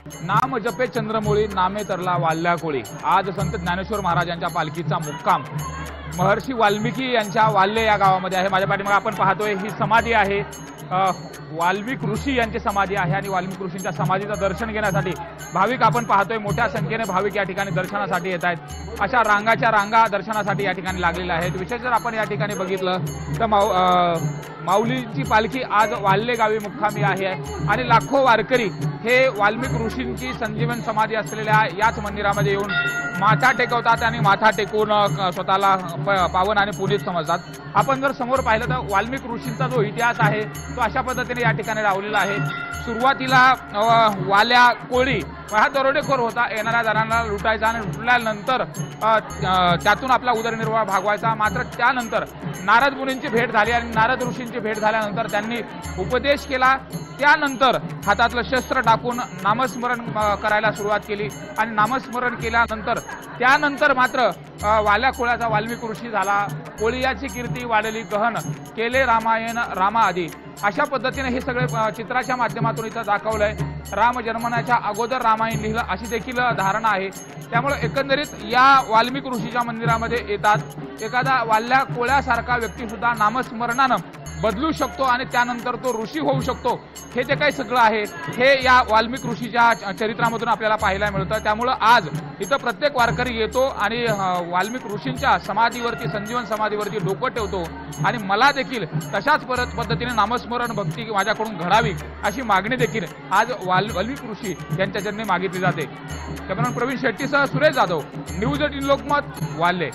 नाम जपे चंद्रमौळी नामे तरला वाल्या कोळी। आज संत ज्ञानेश्वर महाराजांच्या पालखीचा मुक्काम महर्षी वाल्मिकी यांच्या वाल्हे या गावामध्ये आहे। माझ्या पाठीमागे आपण पाहतोय ही समाधी आहे, वाल्मिक ऋषी यांची समाधी आहे आणि वाल्मिक ऋषींच्या समाधीचं दर्शन घेण्यासाठी भाविक आपण पाहतोय मोठ्या संख्येने भाविक या ठिकाणी दर्शनासाठी येत आहेत। अशा रांगाच्या रांगा दर्शनासाठी या ठिकाणी लागलेल्या आहेत। विशेष जर आपण या ठिकाणी बघितलं तर माऊलींची पालखी आज वाल्हे गावी मुक्कामी आहे आणि लाखो वारकरी हे वाल्मिक ऋषींची संजीवन समाधी असलेल्या याच मंदिरामध्ये येऊन माथा टेकवतात आणि माथा टेकून स्वतःला पावन आणि पुनीत समजतात। आपण जर समोर पाहिलं तर वाल्मिक ऋषींचा जो इतिहास आहे तो अशा पद्धतीने या ठिकाणी लावलेला आहे। सुरुवातीला वाल्या कोळी हा दरोडेखोर होता, येणाऱ्या जणांना लुटायचा आणि लुटल्यानंतर त्यातून आपला उदरनिर्वाह भागवायचा। मात्र त्यानंतर नारद मुनींची भेट झाली आणि नारद ऋषींची भेट झाल्यानंतर त्यांनी उपदेश केला। त्यानंतर हातातलं शस्त्र टाकून नामस्मरण करायला सुरुवात केली आणि नामस्मरण केल्यानंतर त्यानंतर मात्र वाल्या कोळ्याचा वाल्मिक ऋषी झाला। कोळियाची कीर्ती वाढली गहन, केले रामायण रामा आदी। अशा पद्धतीने हे सगळे चित्राच्या माध्यमातून इथं दाखवलंय। राम जन्मण्याच्या अगोदर रामायण लिहिलं अशी देखील धारणा आहे। त्यामुळे एकंदरीत या वाल्मिक ऋषीच्या मंदिरामध्ये येतात एखादा वाल्या कोळ्यासारखा व्यक्ती सुद्धा नामस्मरणानं बदलू शकतो आणि त्यानंतर तो ऋषी होऊ शकतो। हे जे काही सगळं आहे हे या वाल्मिक ऋषीच्या चरित्रामधून आपल्याला पाहायला मिळतं। त्यामुळे आज इथं प्रत्येक वारकरी येतो आणि वाल्मिक ऋषींच्या समाधीवरती, संजीवन समाधीवरती डोकं ठेवतो आणि मला देखील तशाच पद्धतीने नामस्मरण भक्ती माझ्याकडून घडावी अशी मागणी देखील आज वाल्मिक ऋषी यांच्या चरणी मागितली जाते। कॅमेरामन प्रवीण शेट्टीसह सुरेश जाधव, न्यूज 18 लोकमत, वाल्हे।